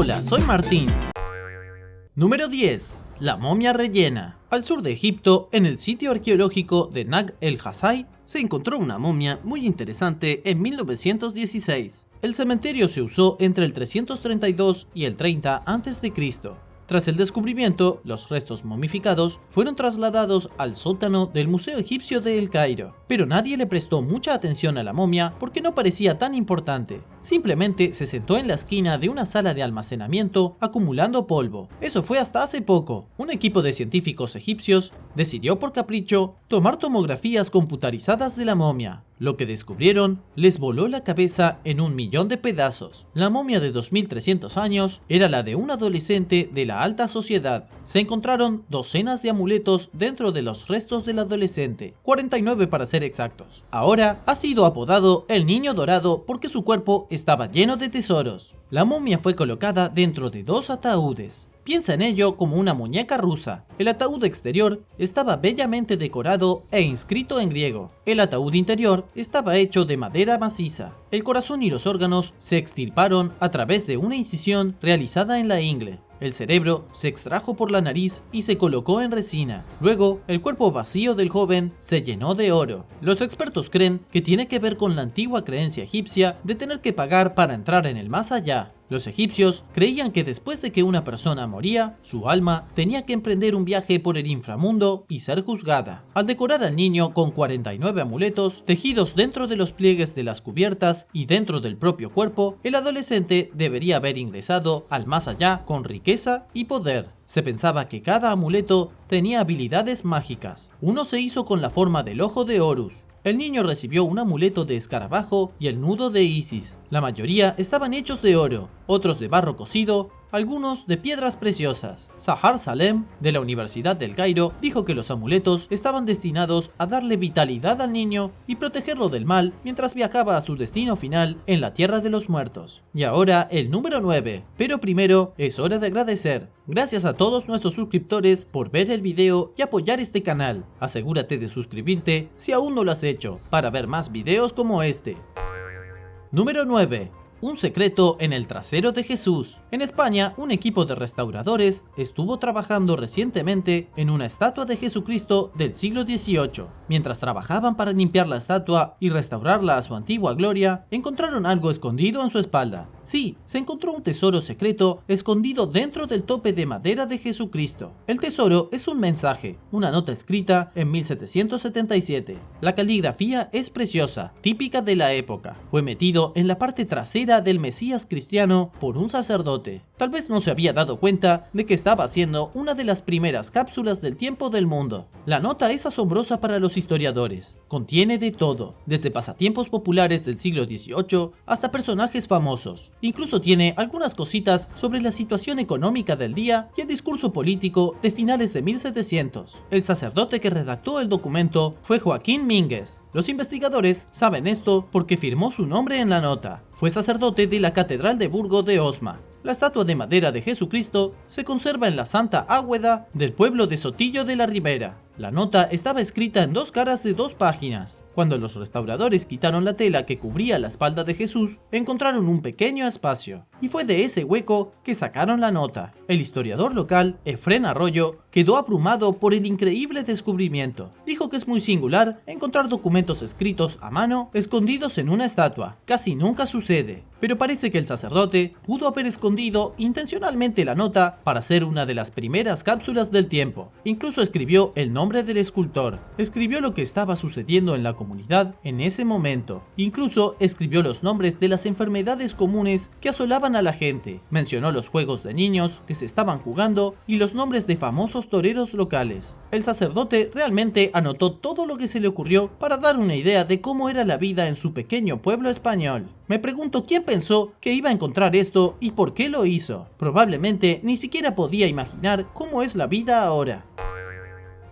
Hola, soy Martín. Número 10. La momia rellena. Al sur de Egipto, en el sitio arqueológico de Nag el-Hassai, se encontró una momia muy interesante en 1916. El cementerio se usó entre el 332 y el 30 a.C. Tras el descubrimiento, los restos momificados fueron trasladados al sótano del Museo Egipcio de El Cairo, pero nadie le prestó mucha atención a la momia porque no parecía tan importante. Simplemente se sentó en la esquina de una sala de almacenamiento acumulando polvo. Eso fue hasta hace poco. Un equipo de científicos egipcios decidió por capricho tomar tomografías computarizadas de la momia. Lo que descubrieron les voló la cabeza en 1.000.000 de pedazos. La momia de 2300 años era la de un adolescente de la alta sociedad. Se encontraron docenas de amuletos dentro de los restos del adolescente, 49 para ser exactos. Ahora ha sido apodado el Niño Dorado porque su cuerpo estaba lleno de tesoros. La momia fue colocada dentro de 2 ataúdes. Piensa en ello como una muñeca rusa. El ataúd exterior estaba bellamente decorado e inscrito en griego. El ataúd interior estaba hecho de madera maciza. El corazón y los órganos se extirparon a través de una incisión realizada en la ingle. El cerebro se extrajo por la nariz y se colocó en resina. Luego, el cuerpo vacío del joven se llenó de oro. Los expertos creen que tiene que ver con la antigua creencia egipcia de tener que pagar para entrar en el más allá. Los egipcios creían que después de que una persona moría, su alma tenía que emprender un viaje por el inframundo y ser juzgada. Al decorar al niño con 49 amuletos tejidos dentro de los pliegues de las cubiertas y dentro del propio cuerpo, el adolescente debería haber ingresado al más allá con riqueza y poder. Se pensaba que cada amuleto tenía habilidades mágicas. Uno se hizo con la forma del ojo de Horus. El niño recibió un amuleto de escarabajo y el nudo de Isis. La mayoría estaban hechos de oro, otros de barro cocido, algunos de piedras preciosas. Zahar Salem, de la Universidad del Cairo, dijo que los amuletos estaban destinados a darle vitalidad al niño y protegerlo del mal mientras viajaba a su destino final en la tierra de los muertos. Y ahora el número 9, pero primero es hora de agradecer. Gracias a todos nuestros suscriptores por ver el video y apoyar este canal. Asegúrate de suscribirte si aún no lo has hecho para ver más videos como este. Número 9. Un secreto en el trasero de Jesús. En España, un equipo de restauradores estuvo trabajando recientemente en una estatua de Jesucristo del siglo XVIII. Mientras trabajaban para limpiar la estatua y restaurarla a su antigua gloria, encontraron algo escondido en su espalda. Sí, se encontró un tesoro secreto escondido dentro del tope de madera de Jesucristo. El tesoro es un mensaje, una nota escrita en 1777. La caligrafía es preciosa, típica de la época. Fue metido en la parte trasera del Mesías cristiano por un sacerdote. Tal vez no se había dado cuenta de que estaba haciendo una de las primeras cápsulas del tiempo del mundo. La nota es asombrosa para los historiadores. Contiene de todo, desde pasatiempos populares del siglo XVIII hasta personajes famosos. Incluso tiene algunas cositas sobre la situación económica del día y el discurso político de finales de 1700. El sacerdote que redactó el documento fue Joaquín Mínguez. Los investigadores saben esto porque firmó su nombre en la nota. Fue sacerdote de la Catedral de Burgo de Osma. La estatua de madera de Jesucristo se conserva en la Santa Águeda del pueblo de Sotillo de la Ribera. La nota estaba escrita en 2 caras de 2 páginas. Cuando los restauradores quitaron la tela que cubría la espalda de Jesús, encontraron un pequeño espacio. Y fue de ese hueco que sacaron la nota. El historiador local, Efrén Arroyo, quedó abrumado por el increíble descubrimiento. Dijo que es muy singular encontrar documentos escritos a mano escondidos en una estatua. Casi nunca sucede. Pero parece que el sacerdote pudo haber escondido intencionalmente la nota para hacer una de las primeras cápsulas del tiempo. Incluso escribió el nombre del escultor. Escribió lo que estaba sucediendo en la comunidad en ese momento. Incluso escribió los nombres de las enfermedades comunes que asolaban a la gente. Mencionó los juegos de niños que se estaban jugando y los nombres de famosos toreros locales. El sacerdote realmente anotó todo lo que se le ocurrió para dar una idea de cómo era la vida en su pequeño pueblo español. Me pregunto quién pensó que iba a encontrar esto y por qué lo hizo. Probablemente ni siquiera podía imaginar cómo es la vida ahora.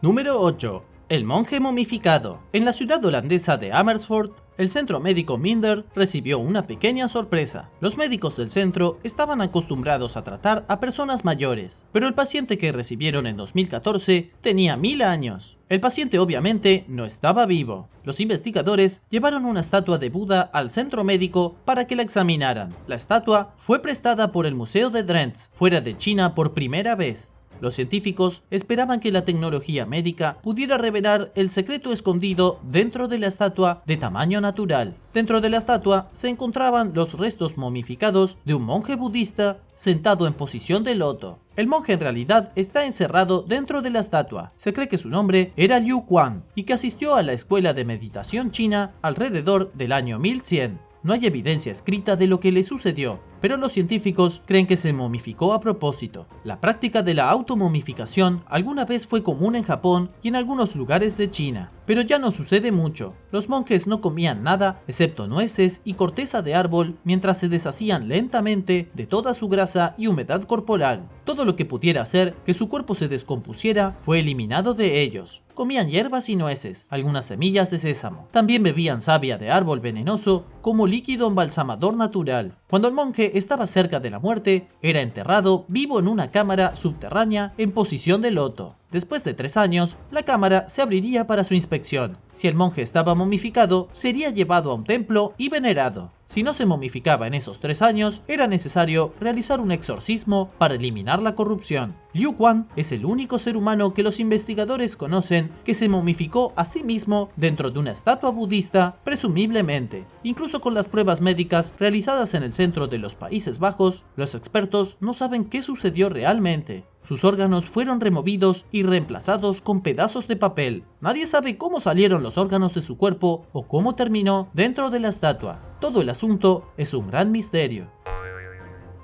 Número 8. El monje momificado. En la ciudad holandesa de Amersfoort, el centro médico Minder recibió una pequeña sorpresa. Los médicos del centro estaban acostumbrados a tratar a personas mayores, pero el paciente que recibieron en 2014 tenía 1000 años. El paciente obviamente no estaba vivo. Los investigadores llevaron una estatua de Buda al centro médico para que la examinaran. La estatua fue prestada por el Museo de Drenthe, fuera de China por primera vez. Los científicos esperaban que la tecnología médica pudiera revelar el secreto escondido dentro de la estatua de tamaño natural. Dentro de la estatua se encontraban los restos momificados de un monje budista sentado en posición de loto. El monje en realidad está encerrado dentro de la estatua. Se cree que su nombre era Liu Quan y que asistió a la escuela de meditación china alrededor del año 1100. No hay evidencia escrita de lo que le sucedió, pero los científicos creen que se momificó a propósito. La práctica de la automomificación alguna vez fue común en Japón y en algunos lugares de China, pero ya no sucede mucho. Los monjes no comían nada excepto nueces y corteza de árbol mientras se deshacían lentamente de toda su grasa y humedad corporal. Todo lo que pudiera hacer que su cuerpo se descompusiera fue eliminado de ellos. Comían hierbas y nueces, algunas semillas de sésamo. También bebían savia de árbol venenoso como líquido embalsamador natural. Cuando el monje estaba cerca de la muerte, era enterrado vivo en una cámara subterránea en posición de loto. Después de 3 años, la cámara se abriría para su inspección. Si el monje estaba momificado, sería llevado a un templo y venerado. Si no se momificaba en esos 3 años, era necesario realizar un exorcismo para eliminar la corrupción. Liu Quan es el único ser humano que los investigadores conocen que se momificó a sí mismo dentro de una estatua budista, presumiblemente. Incluso con las pruebas médicas realizadas en el centro de los Países Bajos, los expertos no saben qué sucedió realmente. Sus órganos fueron removidos y reemplazados con pedazos de papel. Nadie sabe cómo salieron los órganos de su cuerpo o cómo terminó dentro de la estatua. Todo el asunto es un gran misterio.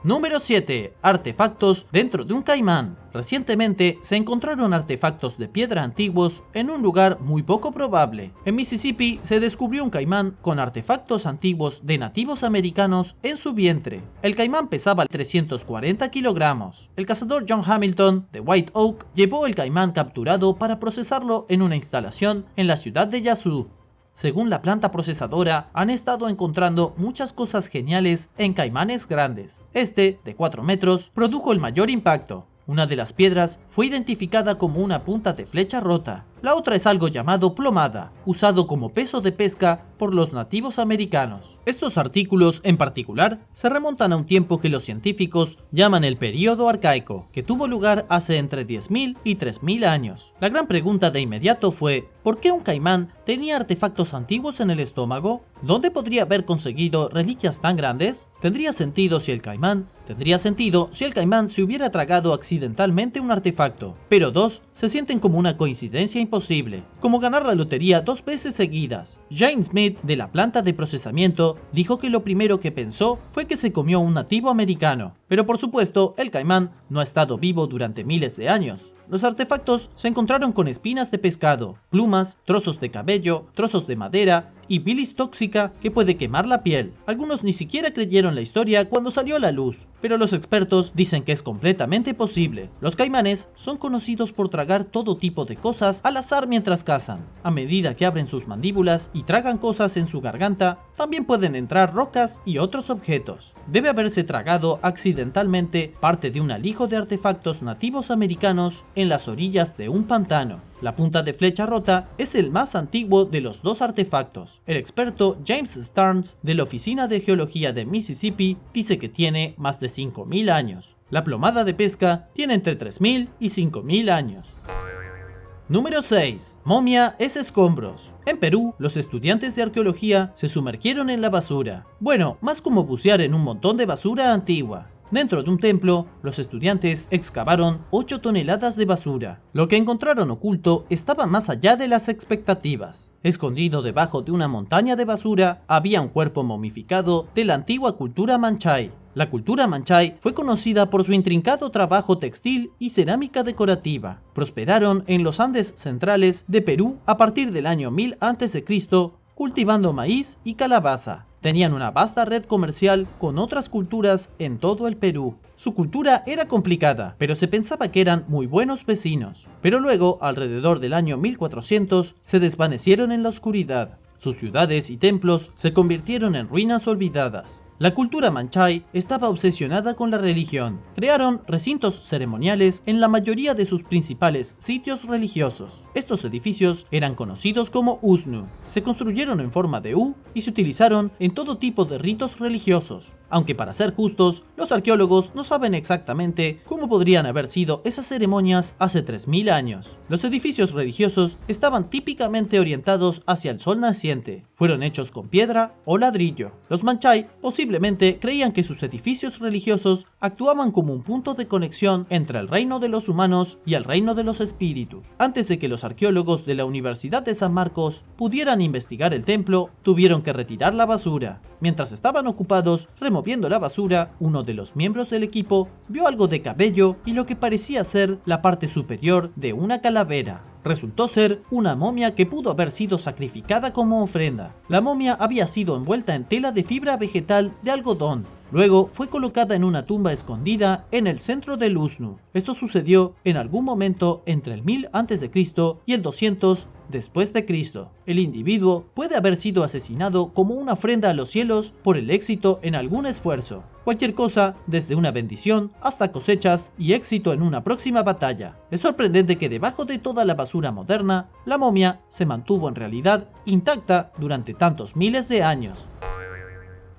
Número 7. Artefactos dentro de un caimán. Recientemente se encontraron artefactos de piedra antiguos en un lugar muy poco probable. En Mississippi se descubrió un caimán con artefactos antiguos de nativos americanos en su vientre. El caimán pesaba 340 kilogramos. El cazador John Hamilton de White Oak llevó el caimán capturado para procesarlo en una instalación en la ciudad de Yazoo. Según la planta procesadora, han estado encontrando muchas cosas geniales en caimanes grandes. Este, de 4 metros, produjo el mayor impacto. Una de las piedras fue identificada como una punta de flecha rota. La otra es algo llamado plomada, usado como peso de pesca por los nativos americanos. Estos artículos en particular se remontan a un tiempo que los científicos llaman el período arcaico, que tuvo lugar hace entre 10.000 y 3.000 años. La gran pregunta de inmediato fue, ¿por qué un caimán tenía artefactos antiguos en el estómago? ¿Dónde podría haber conseguido reliquias tan grandes? ¿Tendría sentido si el caimán se hubiera tragado accidentalmente un artefacto? Pero 2 se sienten como una coincidencia imposible, como ganar la lotería 2 veces seguidas. James Smith, de la planta de procesamiento, dijo que lo primero que pensó fue que se comió un nativo americano. Pero por supuesto, el caimán no ha estado vivo durante miles de años. Los artefactos se encontraron con espinas de pescado, plumas, trozos de cabello, trozos de madera y bilis tóxica que puede quemar la piel. Algunos ni siquiera creyeron la historia cuando salió a la luz, pero los expertos dicen que es completamente posible. Los caimanes son conocidos por tragar todo tipo de cosas al azar mientras cazan. A medida que abren sus mandíbulas y tragan cosas en su garganta, también pueden entrar rocas y otros objetos. Debe haberse tragado accidentalmente parte de un alijo de artefactos nativos americanos en las orillas de un pantano. La punta de flecha rota es el más antiguo de los 2 artefactos. El experto James Starnes de la Oficina de Geología de Mississippi dice que tiene más de 5.000 años. La plomada de pesca tiene entre 3.000 y 5.000 años. Número 6. Momia es escombros. En Perú, los estudiantes de arqueología se sumergieron en la basura. Bueno, más como bucear en un montón de basura antigua. Dentro de un templo, los estudiantes excavaron 8 toneladas de basura. Lo que encontraron oculto estaba más allá de las expectativas. Escondido debajo de una montaña de basura, había un cuerpo momificado de la antigua cultura Manchay. La cultura Manchay fue conocida por su intrincado trabajo textil y cerámica decorativa. Prosperaron en los Andes centrales de Perú a partir del año 1000 a.C., cultivando maíz y calabaza. Tenían una vasta red comercial con otras culturas en todo el Perú. Su cultura era complicada, pero se pensaba que eran muy buenos vecinos. Pero luego, alrededor del año 1400, se desvanecieron en la oscuridad. Sus ciudades y templos se convirtieron en ruinas olvidadas. La cultura Manchay estaba obsesionada con la religión. Crearon recintos ceremoniales en la mayoría de sus principales sitios religiosos. Estos edificios eran conocidos como Usnu. Se construyeron en forma de U y se utilizaron en todo tipo de ritos religiosos. Aunque para ser justos, los arqueólogos no saben exactamente cómo podrían haber sido esas ceremonias hace 3000 años. Los edificios religiosos estaban típicamente orientados hacia el sol naciente. Fueron hechos con piedra o ladrillo. Los Manchay posiblemente creían que sus edificios religiosos actuaban como un punto de conexión entre el reino de los humanos y el reino de los espíritus. Antes de que los arqueólogos de la Universidad de San Marcos pudieran investigar el templo, tuvieron que retirar la basura. Mientras estaban ocupados removiendo la basura, uno de los miembros del equipo vio algo de cabello y lo que parecía ser la parte superior de una calavera. Resultó ser una momia que pudo haber sido sacrificada como ofrenda. La momia había sido envuelta en tela de fibra vegetal de algodón. Luego fue colocada en una tumba escondida en el centro del Usnu. Esto sucedió en algún momento entre el 1000 a.C. y el 200 después de Cristo. El individuo puede haber sido asesinado como una ofrenda a los cielos por el éxito en algún esfuerzo. Cualquier cosa, desde una bendición hasta cosechas y éxito en una próxima batalla. Es sorprendente que debajo de toda la basura moderna, la momia se mantuvo en realidad intacta durante tantos miles de años.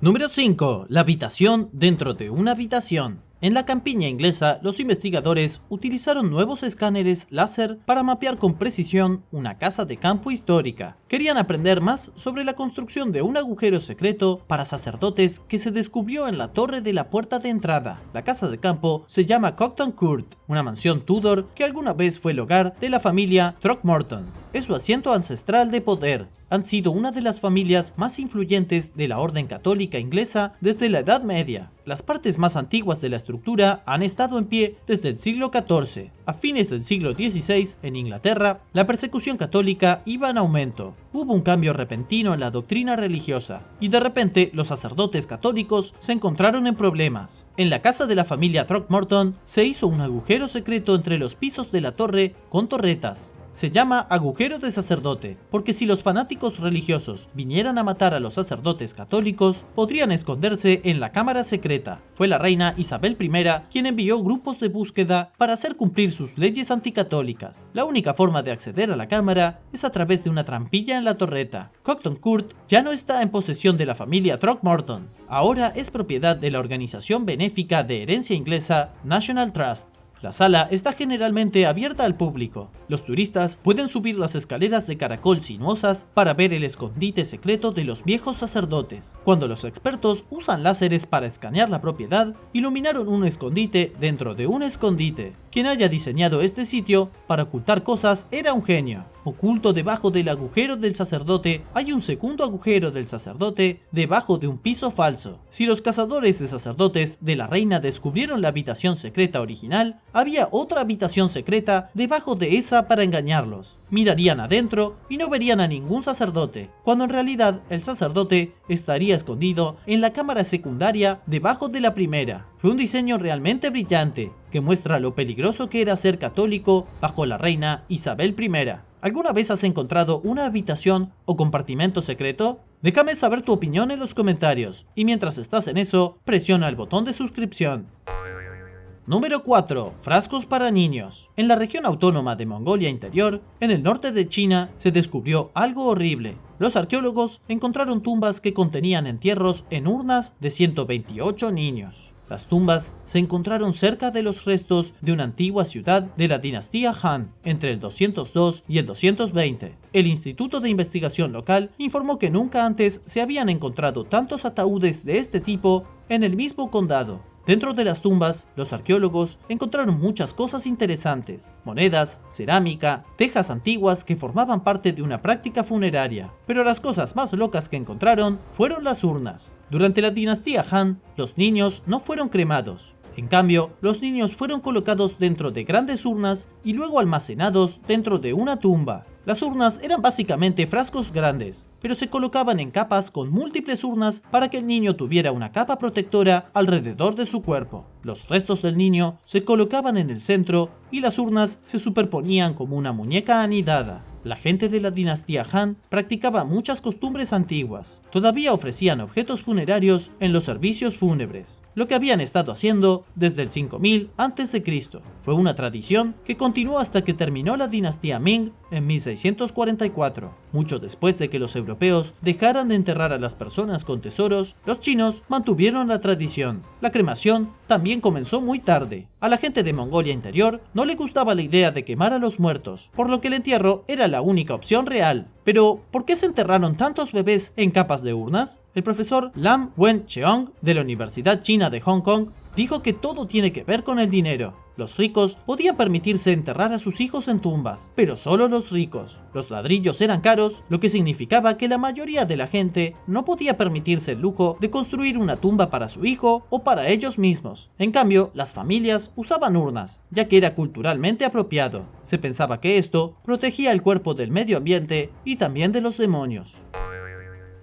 Número 5. La habitación dentro de una habitación. En la campiña inglesa, los investigadores utilizaron nuevos escáneres láser para mapear con precisión una casa de campo histórica. Querían aprender más sobre la construcción de un agujero secreto para sacerdotes que se descubrió en la torre de la puerta de entrada. La casa de campo se llama Cocton Court, una mansión Tudor que alguna vez fue el hogar de la familia Throckmorton. Es su asiento ancestral de poder. Han sido una de las familias más influyentes de la orden católica inglesa desde la Edad Media. Las partes más antiguas de la estructura han estado en pie desde el siglo XIV. A fines del siglo XVI, en Inglaterra, la persecución católica iba en aumento. Hubo un cambio repentino en la doctrina religiosa, y de repente los sacerdotes católicos se encontraron en problemas. En la casa de la familia Throckmorton se hizo un agujero secreto entre los pisos de la torre con torretas. Se llama agujero de sacerdote, porque si los fanáticos religiosos vinieran a matar a los sacerdotes católicos, podrían esconderse en la cámara secreta. Fue la reina Isabel I quien envió grupos de búsqueda para hacer cumplir sus leyes anticatólicas. La única forma de acceder a la cámara es a través de una trampilla en la torreta. Cocton Court ya no está en posesión de la familia Throckmorton. Ahora es propiedad de la organización benéfica de herencia inglesa National Trust. La sala está generalmente abierta al público. Los turistas pueden subir las escaleras de caracol sinuosas para ver el escondite secreto de los viejos sacerdotes. Cuando los expertos usan láseres para escanear la propiedad, iluminaron un escondite dentro de un escondite. Quien haya diseñado este sitio para ocultar cosas era un genio. Oculto debajo del agujero del sacerdote hay un segundo agujero del sacerdote debajo de un piso falso. Si los cazadores de sacerdotes de la reina descubrieron la habitación secreta original, había otra habitación secreta debajo de esa para engañarlos. Mirarían adentro y no verían a ningún sacerdote, cuando en realidad el sacerdote estaría escondido en la cámara secundaria debajo de la primera. Fue un diseño realmente brillante, que muestra lo peligroso que era ser católico bajo la reina Isabel I. ¿Alguna vez has encontrado una habitación o compartimento secreto? Déjame saber tu opinión en los comentarios, y mientras estás en eso, presiona el botón de suscripción. Número 4. Frascos para niños. En la región autónoma de Mongolia Interior, en el norte de China, se descubrió algo horrible. Los arqueólogos encontraron tumbas que contenían entierros en urnas de 128 niños. Las tumbas se encontraron cerca de los restos de una antigua ciudad de la dinastía Han, entre el 202 y el 220. El Instituto de Investigación Local informó que nunca antes se habían encontrado tantos ataúdes de este tipo en el mismo condado. Dentro de las tumbas, los arqueólogos encontraron muchas cosas interesantes: monedas, cerámica, tejas antiguas que formaban parte de una práctica funeraria. Pero las cosas más locas que encontraron fueron las urnas. Durante la dinastía Han, los niños no fueron cremados. En cambio, los niños fueron colocados dentro de grandes urnas y luego almacenados dentro de una tumba. Las urnas eran básicamente frascos grandes, pero se colocaban en capas con múltiples urnas para que el niño tuviera una capa protectora alrededor de su cuerpo. Los restos del niño se colocaban en el centro y las urnas se superponían como una muñeca anidada. La gente de la dinastía Han practicaba muchas costumbres antiguas. Todavía ofrecían objetos funerarios en los servicios fúnebres, lo que habían estado haciendo desde el 5000 a.C. Fue una tradición que continuó hasta que terminó la dinastía Ming en 1644. Mucho después de que los europeos dejaran de enterrar a las personas con tesoros, los chinos mantuvieron la tradición. La cremación también comenzó muy tarde. A la gente de Mongolia Interior no le gustaba la idea de quemar a los muertos, por lo que el entierro era la única opción real. Pero, ¿por qué se enterraron tantos bebés en capas de urnas? El profesor Lam Wen-cheong de la Universidad China de Hong Kong dijo que todo tiene que ver con el dinero. Los ricos podían permitirse enterrar a sus hijos en tumbas, pero solo los ricos. Los ladrillos eran caros, lo que significaba que la mayoría de la gente no podía permitirse el lujo de construir una tumba para su hijo o para ellos mismos. En cambio, las familias usaban urnas, ya que era culturalmente apropiado. Se pensaba que esto protegía el cuerpo del medio ambiente y también de los demonios.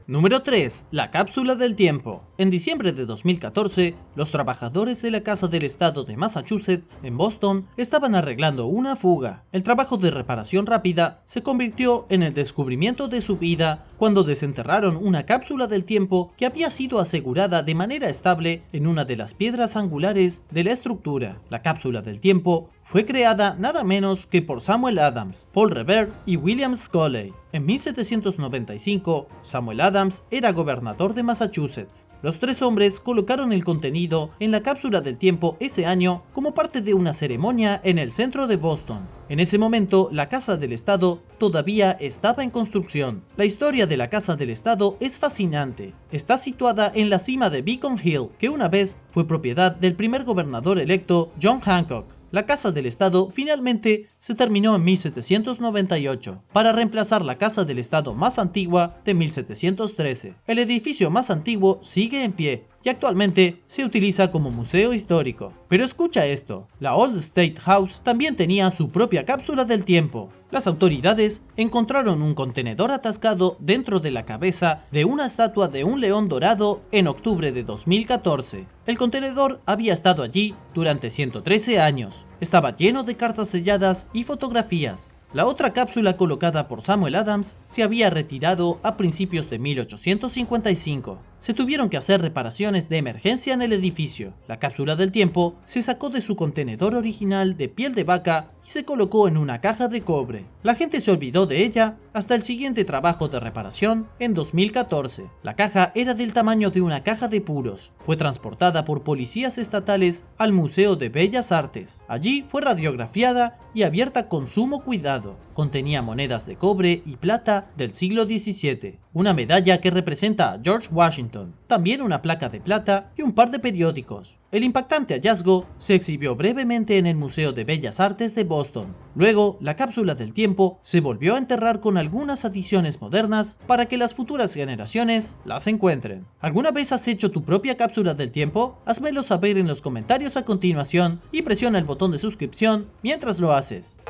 Número 3. La cápsula del tiempo. En diciembre de 2014, los trabajadores de la Casa del Estado de Massachusetts, en Boston, estaban arreglando una fuga. El trabajo de reparación rápida se convirtió en el descubrimiento de su vida cuando desenterraron una cápsula del tiempo que había sido asegurada de manera estable en una de las piedras angulares de la estructura. La cápsula del tiempo fue creada nada menos que por Samuel Adams, Paul Revere y William Scully. En 1795, Samuel Adams era gobernador de Massachusetts. Los tres hombres colocaron el contenido en la cápsula del tiempo ese año como parte de una ceremonia en el centro de Boston. En ese momento, la Casa del Estado todavía estaba en construcción. La historia de la Casa del Estado es fascinante. Está situada en la cima de Beacon Hill, que una vez fue propiedad del primer gobernador electo, John Hancock. La Casa del Estado finalmente se terminó en 1798 para reemplazar la Casa del Estado más antigua de 1713. El edificio más antiguo sigue en pie y actualmente se utiliza como museo histórico. Pero escucha esto, la Old State House también tenía su propia cápsula del tiempo. Las autoridades encontraron un contenedor atascado dentro de la cabeza de una estatua de un león dorado en octubre de 2014. El contenedor había estado allí durante 113 años. Estaba lleno de cartas selladas y fotografías. La otra cápsula colocada por Samuel Adams se había retirado a principios de 1855. Se tuvieron que hacer reparaciones de emergencia en el edificio. La cápsula del tiempo se sacó de su contenedor original de piel de vaca y se colocó en una caja de cobre. La gente se olvidó de ella hasta el siguiente trabajo de reparación en 2014. La caja era del tamaño de una caja de puros. Fue transportada por policías estatales al Museo de Bellas Artes. Allí fue radiografiada y abierta con sumo cuidado. Contenía monedas de cobre y plata del siglo XVII, una medalla que representa a George Washington, también una placa de plata y un par de periódicos. El impactante hallazgo se exhibió brevemente en el Museo de Bellas Artes de Boston. Luego, la cápsula del tiempo se volvió a enterrar con algunas adiciones modernas para que las futuras generaciones las encuentren. ¿Alguna vez has hecho tu propia cápsula del tiempo? Házmelo saber en los comentarios a continuación y presiona el botón de suscripción mientras lo haces.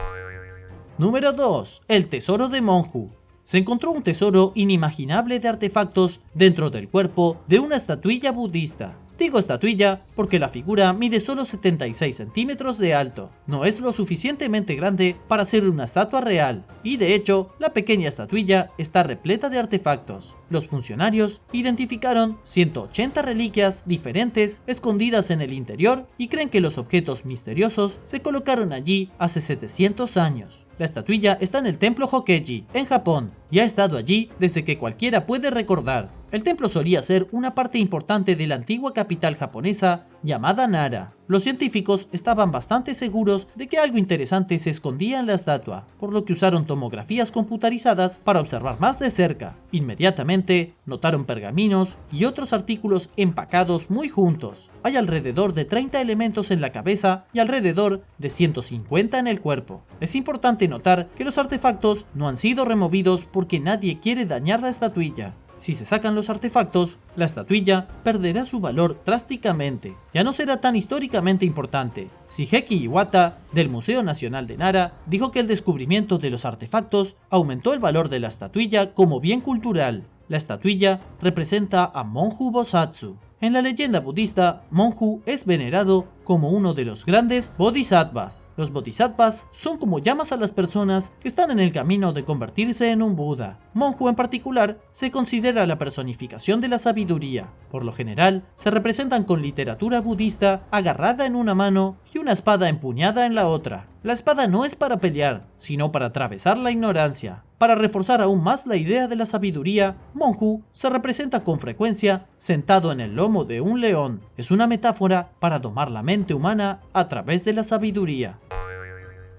Número 2. El tesoro de Monju. Se encontró un tesoro inimaginable de artefactos dentro del cuerpo de una estatuilla budista. Digo estatuilla porque la figura mide solo 76 centímetros de alto. No es lo suficientemente grande para ser una estatua real, y de hecho, la pequeña estatuilla está repleta de artefactos. Los funcionarios identificaron 180 reliquias diferentes escondidas en el interior y creen que los objetos misteriosos se colocaron allí hace 700 años. La estatuilla está en el templo Hokkeji, en Japón, y ha estado allí desde que cualquiera puede recordar. El templo solía ser una parte importante de la antigua capital japonesa llamada Nara. Los científicos estaban bastante seguros de que algo interesante se escondía en la estatua, por lo que usaron tomografías computarizadas para observar más de cerca. Inmediatamente notaron pergaminos y otros artículos empacados muy juntos. Hay alrededor de 30 elementos en la cabeza y alrededor de 150 en el cuerpo. Es importante notar que los artefactos no han sido removidos porque nadie quiere dañar la estatuilla. Si se sacan los artefactos, la estatuilla perderá su valor drásticamente. Ya no será tan históricamente importante. Shigeki Iwata, del Museo Nacional de Nara, dijo que el descubrimiento de los artefactos aumentó el valor de la estatuilla como bien cultural. La estatuilla representa a Monju Bosatsu. En la leyenda budista, Monju es venerado como uno de los grandes bodhisattvas. Los bodhisattvas son como llamas a las personas que están en el camino de convertirse en un Buda. Monju en particular se considera la personificación de la sabiduría. Por lo general, se representan con literatura budista agarrada en una mano y una espada empuñada en la otra. La espada no es para pelear, sino para atravesar la ignorancia. Para reforzar aún más la idea de la sabiduría, Monju se representa con frecuencia sentado en el lomo de un león. Es una metáfora para domar la mente humana a través de la sabiduría.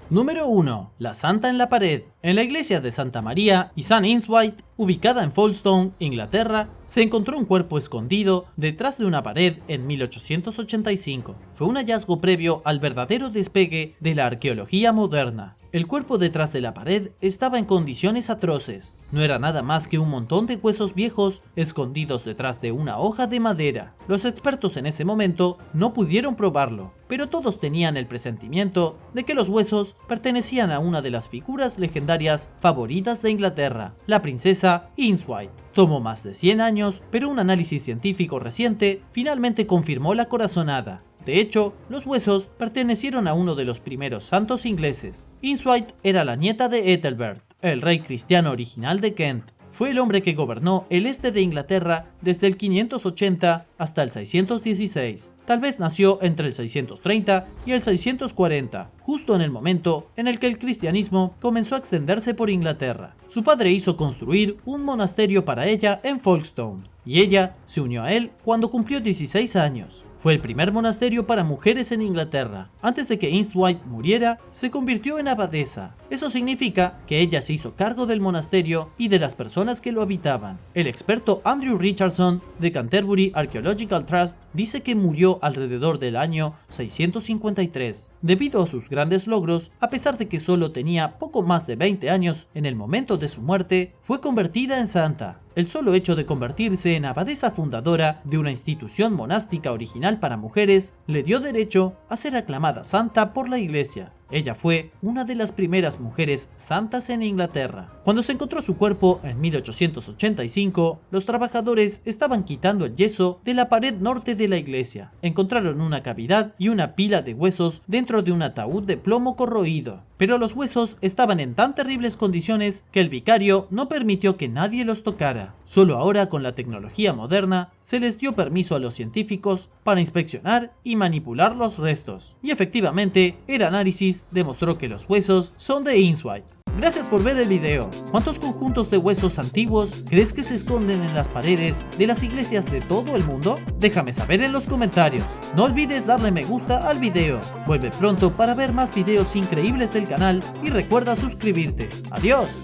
Número 1. La Santa en la pared. En la iglesia de Santa María y St. Eanswite, ubicada en Folkestone, Inglaterra, se encontró un cuerpo escondido detrás de una pared en 1885. Fue un hallazgo previo al verdadero despegue de la arqueología moderna. El cuerpo detrás de la pared estaba en condiciones atroces. No era nada más que un montón de huesos viejos escondidos detrás de una hoja de madera. Los expertos en ese momento no pudieron probarlo, pero todos tenían el presentimiento de que los huesos pertenecían a una de las figuras legendarias favoritas de Inglaterra, la princesa Eanswite. Tomó más de 100 años, pero un análisis científico reciente finalmente confirmó la corazonada. De hecho, los huesos pertenecieron a uno de los primeros santos ingleses. Eanswite era la nieta de Ethelbert, el rey cristiano original de Kent. Fue el hombre que gobernó el este de Inglaterra desde el 580 hasta el 616. Tal vez nació entre el 630 y el 640, justo en el momento en el que el cristianismo comenzó a extenderse por Inglaterra. Su padre hizo construir un monasterio para ella en Folkestone, y ella se unió a él cuando cumplió 16 años. Fue el primer monasterio para mujeres en Inglaterra. Antes de que Eanswite muriera, se convirtió en abadesa. Eso significa que ella se hizo cargo del monasterio y de las personas que lo habitaban. El experto Andrew Richardson, de Canterbury Archaeological Trust, dice que murió alrededor del año 653. Debido a sus grandes logros, a pesar de que solo tenía poco más de 20 años en el momento de su muerte, fue convertida en santa. El solo hecho de convertirse en abadesa fundadora de una institución monástica original para mujeres le dio derecho a ser aclamada santa por la iglesia. Ella fue una de las primeras mujeres santas en Inglaterra. Cuando se encontró su cuerpo en 1885, los trabajadores estaban quitando el yeso de la pared norte de la iglesia. Encontraron una cavidad y una pila de huesos dentro de un ataúd de plomo corroído. Pero los huesos estaban en tan terribles condiciones que el vicario no permitió que nadie los tocara. Solo ahora, con la tecnología moderna, se les dio permiso a los científicos para inspeccionar y manipular los restos. Y efectivamente, el análisis demostró que los huesos son de Eanswite. Gracias por ver el video. ¿Cuántos conjuntos de huesos antiguos crees que se esconden en las paredes de las iglesias de todo el mundo? Déjame saber en los comentarios. No olvides darle me gusta al video. Vuelve pronto para ver más videos increíbles del canal y recuerda suscribirte. Adiós.